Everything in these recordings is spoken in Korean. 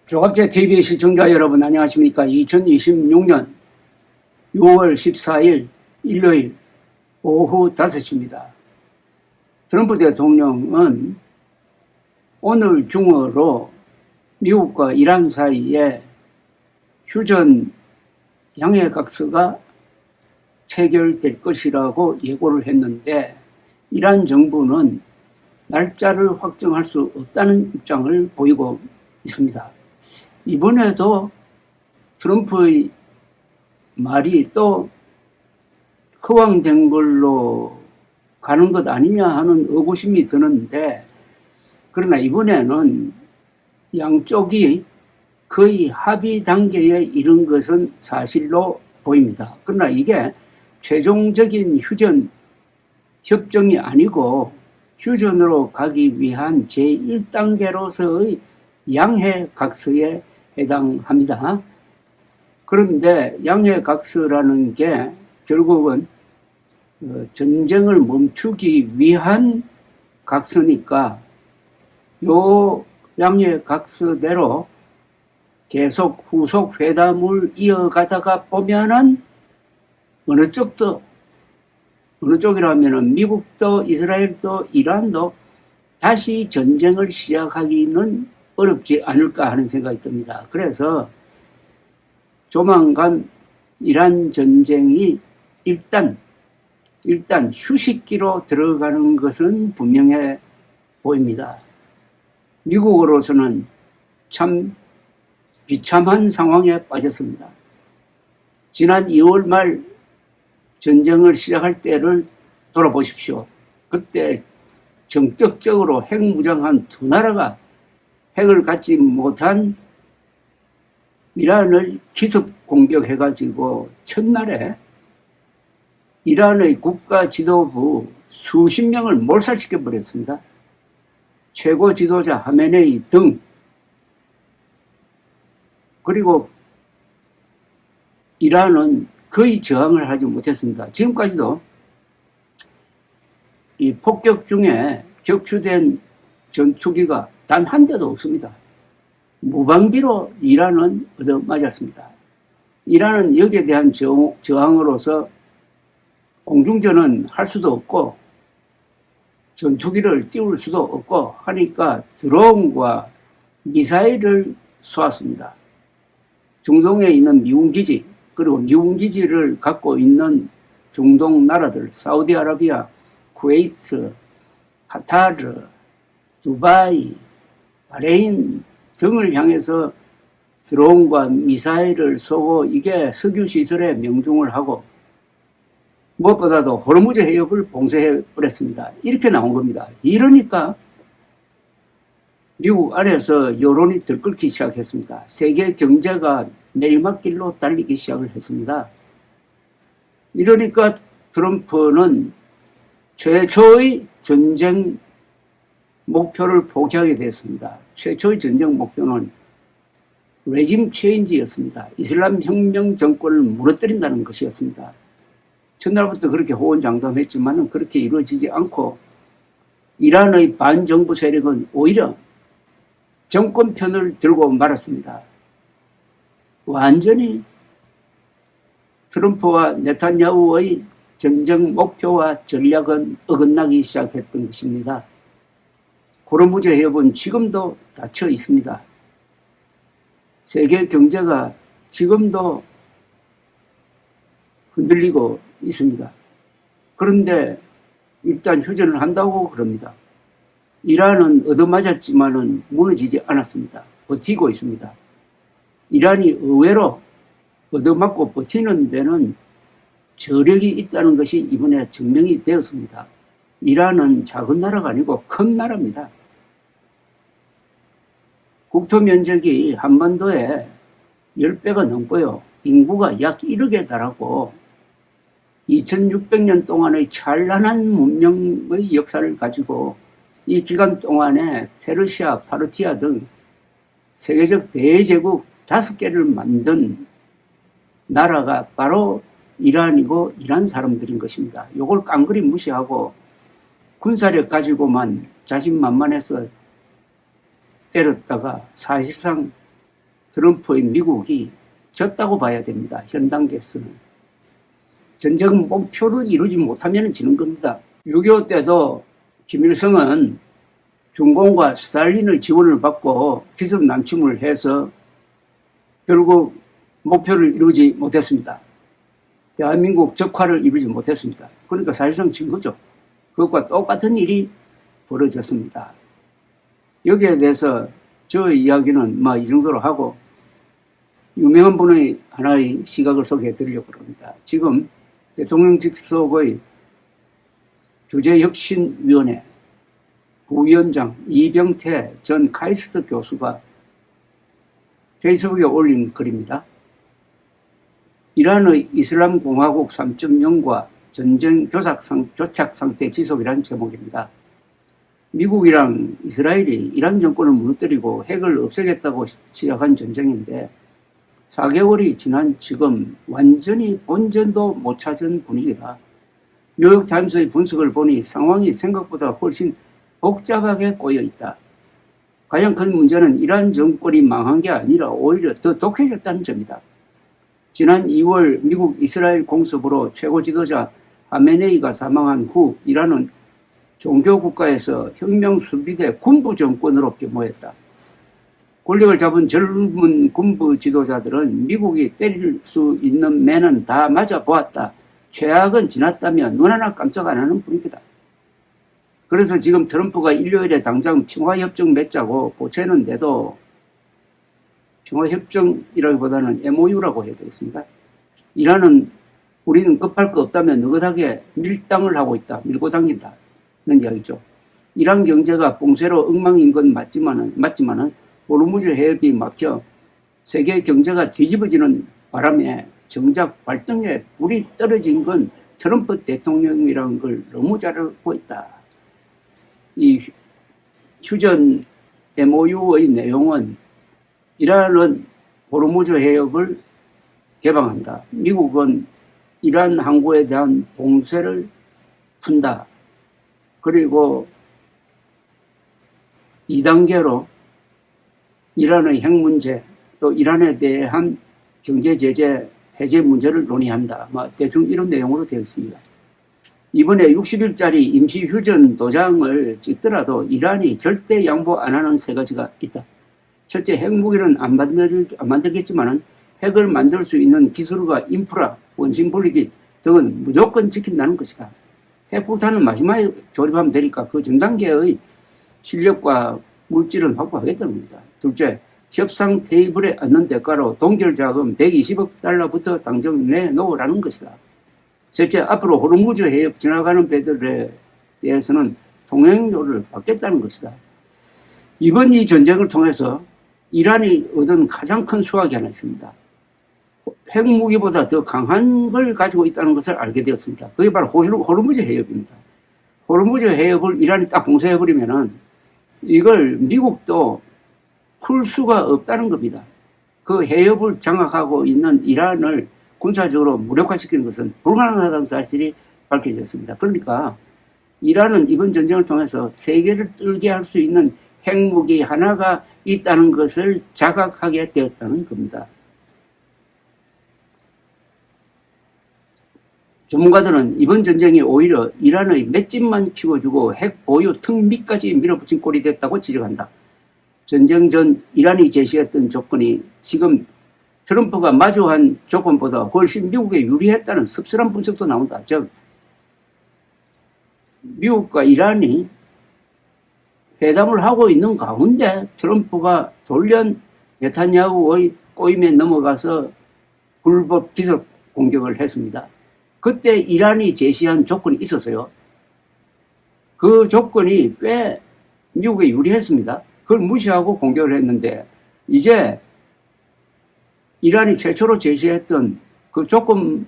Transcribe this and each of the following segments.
조갑제 TV 시청자 여러분 안녕하십니까. 2026년 6월 14일 일요일 오후 5시입니다. 트럼프 대통령은 오늘 중으로 미국과 이란 사이에 휴전 양해각서가 체결될 것이라고 예고를 했는데, 이란 정부는 날짜를 확정할 수 없다는 입장을 보이고 있습니다. 이번에도 트럼프의 말이 또 허황된 걸로 가는 것 아니냐 하는 의구심이 드는데, 그러나 이번에는 양쪽이 거의 합의 단계에 이른 것은 사실로 보입니다. 그러나 이게 최종적인 휴전 협정이 아니고 휴전으로 가기 위한 제1단계로서의 양해각서에 해당합니다. 그런데 양해각서라는 게 결국은 전쟁을 멈추기 위한 각서니까 요 양해각서대로 계속 후속 회담을 이어가다가 보면은 어느 쪽이라면은 미국도 이스라엘도 이란도 다시 전쟁을 시작하기는 어렵지 않을까 하는 생각이 듭니다. 그래서 조만간 이란 전쟁이 일단 휴식기로 들어가는 것은 분명해 보입니다. 미국으로서는 참 비참한 상황에 빠졌습니다. 지난 2월 말 전쟁을 시작할 때를 돌아보십시오. 그때 전격적으로 핵무장한 두 나라가 핵을 갖지 못한 이란을 기습 공격해가지고 첫날에 이란의 국가 지도부 수십 명을 몰살시켜 버렸습니다. 최고 지도자 하메네이 등. 그리고 이란은 거의 저항을 하지 못했습니다. 지금까지도 이 폭격 중에 격추된 전투기가 단 한 대도 없습니다. 무방비로 이란은 얻어맞았습니다. 이란은 여기에 대한 저항으로서 공중전은 할 수도 없고 전투기를 띄울 수도 없고 하니까 드론과 미사일을 쏘았습니다. 중동에 있는 미군기지, 그리고 미군기지를 갖고 있는 중동 나라들, 사우디아라비아, 쿠웨이트, 카타르, 두바이, 바레인 등을 향해서 드론과 미사일을 쏘고, 이게 석유시설에 명중을 하고 무엇보다도 호르무즈 해협을 봉쇄해버렸습니다. 이렇게 나온 겁니다. 이러니까 미국 안에서 여론이 들끓기 시작했습니다. 세계 경제가 내리막길로 달리기 시작을 했습니다. 이러니까 트럼프는 최초의 전쟁 목표를 포기하게 됐습니다. 최초의 전쟁 목표는 레짐 체인지였습니다. 이슬람 혁명 정권을 무너뜨린다는 것이었습니다. 첫날부터 그렇게 호언장담했지만 그렇게 이루어지지 않고 이란의 반정부 세력은 오히려 정권 편을 들고 말았습니다. 완전히 트럼프와 네타냐후의 전쟁 목표와 전략은 어긋나기 시작했던 것입니다. 호르무즈 해협은 지금도 닫혀 있습니다. 세계 경제가 지금도 흔들리고 있습니다. 그런데 일단 휴전을 한다고 그럽니다. 이란은 얻어맞았지만은 무너지지 않았습니다. 버티고 있습니다. 이란이 의외로 얻어맞고 버티는 데는 저력이 있다는 것이 이번에 증명이 되었습니다. 이란은 작은 나라가 아니고 큰 나라입니다. 국토 면적이 한반도에 10배가 넘고요. 인구가 약 1억에 달하고 2600년 동안의 찬란한 문명의 역사를 가지고 이 기간 동안에 페르시아, 파르티아 등 세계적 대제국 5개를 만든 나라가 바로 이란이고 이란 사람들인 것입니다. 이걸 깡그리 무시하고 군사력 가지고만 자신만만해서 때렸다가 사실상 트럼프의 미국이 졌다고 봐야 됩니다. 현 단계에서는. 전쟁 목표를 이루지 못하면 지는 겁니다. 6.25 때도 김일성은 중공과 스탈린의 지원을 받고 기습 남침을 해서 결국 목표를 이루지 못했습니다. 대한민국 적화를 이루지 못했습니다. 그러니까 사실상 진 거죠. 그것과 똑같은 일이 벌어졌습니다. 여기에 대해서 저 이야기는 이 정도로 하고 유명한 분의 하나의 시각을 소개해 드리려고 합니다. 지금 대통령 직속의 주재혁신위원회 부위원장 이병태 전 카이스트 교수가 페이스북에 올린 글입니다. 이란의 이슬람 공화국 3.0과 전쟁 조착 상태 지속이라는 제목입니다. 미국이랑 이스라엘이 이란 정권을 무너뜨리고 핵을 없애겠다고 시작한 전쟁인데 4개월이 지난 지금 완전히 본전도 못 찾은 분위기다. 뉴욕타임스의 분석을 보니 상황이 생각보다 훨씬 복잡하게 꼬여 있다. 가장 큰 문제는 이란 정권이 망한 게 아니라 오히려 더 독해졌다는 점이다. 지난 2월 미국 이스라엘 공습으로 최고 지도자 하메네이가 사망한 후 이란은 종교국가에서 혁명수비대 군부 정권으로 변모했다. 권력을 잡은 젊은 군부 지도자들은 미국이 때릴 수 있는 매는 다 맞아보았다. 최악은 지났다며 눈 하나 깜짝 안 하는 분위기다. 그래서 지금 트럼프가 일요일에 당장 평화협정 맺자고 보채는데도 평화협정이라기보다는 MOU라고 해야 되겠습니다. 이란은 우리는 급할 거 없다면 느긋하게 밀당을 하고 있다. 밀고 당긴다. 는 이야기죠. 이란 경제가 봉쇄로 엉망인 건 맞지만은 호르무즈 해협이 막혀 세계 경제가 뒤집어지는 바람에 정작 발등에 불이 떨어진 건 트럼프 대통령이라는 걸 너무 잘 알고 있다. 이 휴전 MOU의 내용은 이란은 호르무즈 해협을 개방한다. 미국은 이란 항구에 대한 봉쇄를 푼다. 그리고 2단계로 이란의 핵 문제 또 이란에 대한 경제 제재 해제 문제를 논의한다. 대충 이런 내용으로 되어 있습니다. 이번에 60일짜리 임시 휴전 도장을 찍더라도 이란이 절대 양보 안 하는 세 가지가 있다. 첫째, 핵무기는 안 만들겠지만 핵을 만들 수 있는 기술과 인프라, 원심 분리기 등은 무조건 지킨다는 것이다. 핵폭탄은 마지막에 조립하면 되니까 그 전 단계의 실력과 물질은 확보하겠다는 겁니다. 둘째, 협상 테이블에 앉는 대가로 동결자금 120억 달러부터 당장 내놓으라는 것이다. 셋째, 앞으로 호르무즈 해협 지나가는 배들에 대해서는 통행료를 받겠다는 것이다. 이번 이 전쟁을 통해서 이란이 얻은 가장 큰 수확이 하나 있습니다. 핵무기보다 더 강한 걸 가지고 있다는 것을 알게 되었습니다. 그게 바로 호르무즈 해협입니다. 호르무즈 해협을 이란이 딱 봉쇄해버리면은 이걸 미국도 풀 수가 없다는 겁니다. 그 해협을 장악하고 있는 이란을 군사적으로 무력화시키는 것은 불가능하다는 사실이 밝혀졌습니다. 그러니까 이란은 이번 전쟁을 통해서 세계를 떨게 할 수 있는 핵무기 하나가 있다는 것을 자각하게 되었다는 겁니다. 전문가들은 이번 전쟁이 오히려 이란의 맷집만 키워주고 핵 보유 턱 밑까지 밀어붙인 꼴이 됐다고 지적한다. 전쟁 전 이란이 제시했던 조건이 지금 트럼프가 마주한 조건보다 훨씬 미국에 유리했다는 씁쓸한 분석도 나온다. 즉 미국과 이란이 회담을 하고 있는 가운데 트럼프가 돌연 네타냐후의 꼬임에 넘어가서 불법 기습 공격을 했습니다. 그때 이란이 제시한 조건이 있었어요. 그 조건이 꽤 미국에 유리했습니다. 그걸 무시하고 공격을 했는데 이제 이란이 최초로 제시했던 그 조건을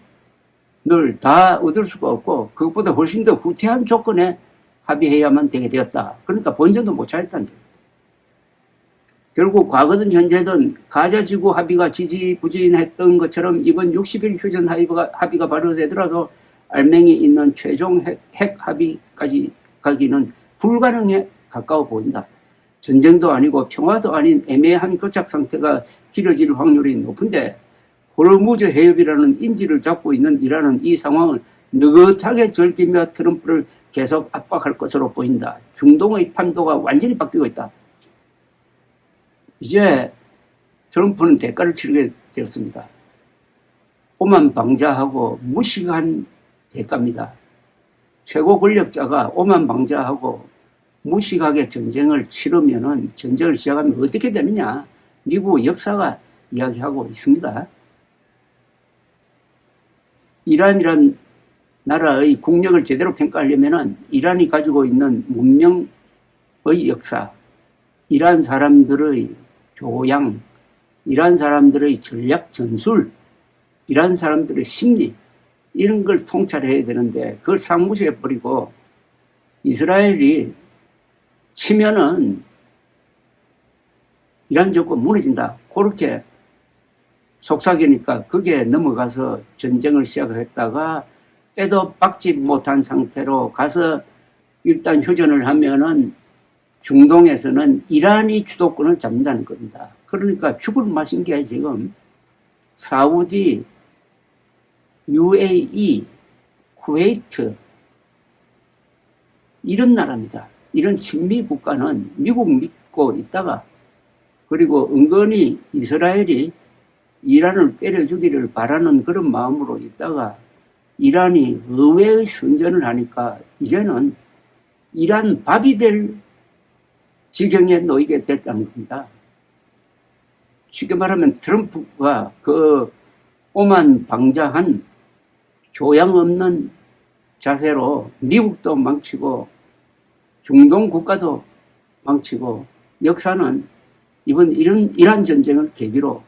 다 얻을 수가 없고 그것보다 훨씬 더 후퇴한 조건에 합의해야만 되게 되었다. 그러니까 본전도 못 차렸다는 거예요. 결국 과거든 현재든 가자지구 합의가 지지부진했던 것처럼 이번 60일 휴전 합의가 발효되더라도 알맹이 있는 최종 핵 합의까지 가기는 불가능에 가까워 보인다. 전쟁도 아니고 평화도 아닌 애매한 교착 상태가 길어질 확률이 높은데 호르무즈 해협이라는 인지를 잡고 있는 이란은 이 상황을 느긋하게 즐기며 트럼프를 계속 압박할 것으로 보인다. 중동의 판도가 완전히 바뀌고 있다. 이제 트럼프는 대가를 치르게 되었습니다. 오만 방자하고 무식한 대가입니다. 최고 권력자가 오만 방자하고 무식하게 전쟁을 치르면은 전쟁을 시작하면 어떻게 되느냐? 미국 역사가 이야기하고 있습니다. 이란이란 나라의 국력을 제대로 평가하려면은 이란이 가지고 있는 문명의 역사, 이란 사람들의 교양, 이란 사람들의 전략 전술, 이란 사람들의 심리, 이런 걸 통찰해야 되는데 그걸 싹 무시해버리고 이스라엘이 치면은 이란 정권 무너진다. 그렇게 속삭이니까 거기에 넘어가서 전쟁을 시작했다가 때도 박지 못한 상태로 가서 일단 휴전을 하면은 중동에서는 이란이 주도권을 잡는다는 겁니다. 그러니까 죽을 맛인 게 지금 사우디, UAE, 쿠웨이트 이런 나라입니다. 이런 친미 국가는 미국 믿고 있다가 그리고 은근히 이스라엘이 이란을 때려주기를 바라는 그런 마음으로 있다가 이란이 의외의 선전을 하니까 이제는 이란 밥이 될 지경에 놓이게 됐다는 겁니다. 쉽게 말하면 트럼프가 그 오만 방자한 교양 없는 자세로 미국도 망치고 중동 국가도 망치고 역사는 이번 이란 전쟁을 계기로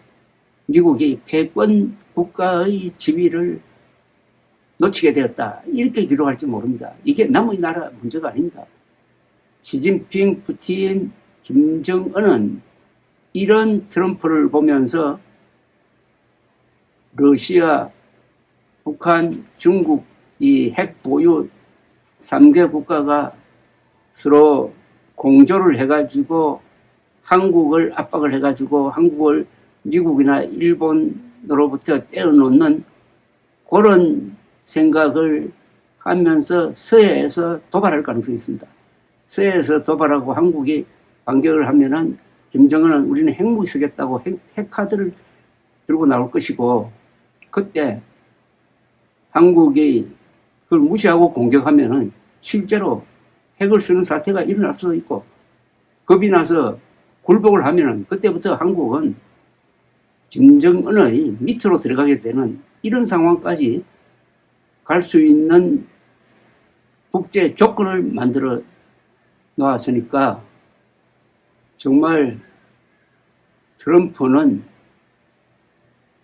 미국이 패권 국가의 지위를 놓치게 되었다. 이렇게 기록할지 모릅니다. 이게 남의 나라 문제가 아닙니다. 시진핑, 푸틴, 김정은은 이런 트럼프를 보면서 러시아, 북한, 중국 이 핵 보유 3개 국가가 서로 공조를 해가지고 한국을 압박을 해가지고 한국을 미국이나 일본으로부터 떼어놓는 그런 생각을 하면서 서해에서 도발할 가능성이 있습니다. 서해에서 도발하고 한국이 반격을 하면은 김정은은 우리는 핵무기 쓰겠다고 핵카드를 들고 나올 것이고 그때 한국이 그걸 무시하고 공격하면은 실제로 핵을 쓰는 사태가 일어날 수도 있고 겁이 나서 굴복을 하면은 그때부터 한국은 김정은의 밑으로 들어가게 되는 이런 상황까지 갈 수 있는 국제 조건을 만들어 놓았으니까 정말 트럼프는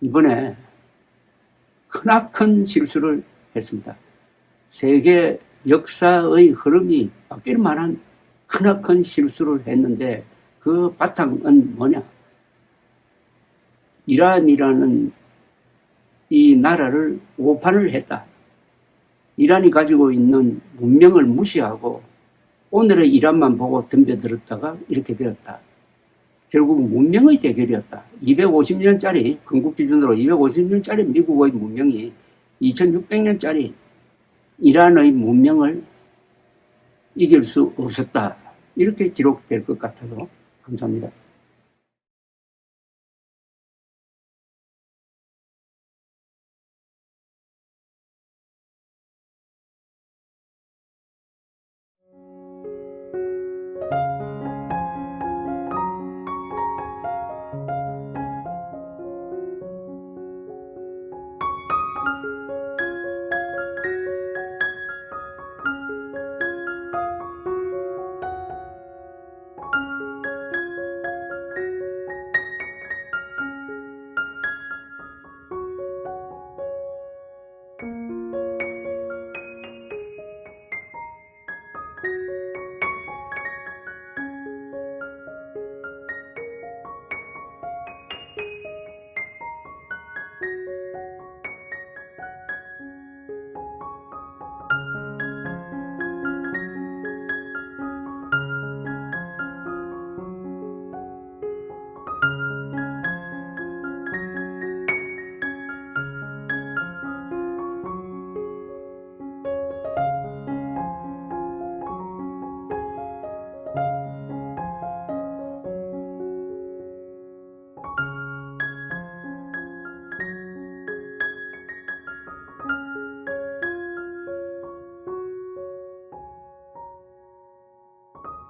이번에 크나큰 실수를 했습니다. 세계 역사의 흐름이 바뀔 만한 크나큰 실수를 했는데 그 바탕은 뭐냐? 이란이라는 이 나라를 오판을 했다. 이란이 가지고 있는 문명을 무시하고 오늘의 이란만 보고 덤벼들었다가 이렇게 되었다. 결국 문명의 대결이었다. 250년짜리 건국 기준으로 250년짜리 미국의 문명이 2600년짜리 이란의 문명을 이길 수 없었다. 이렇게 기록될 것 같아요. 감사합니다.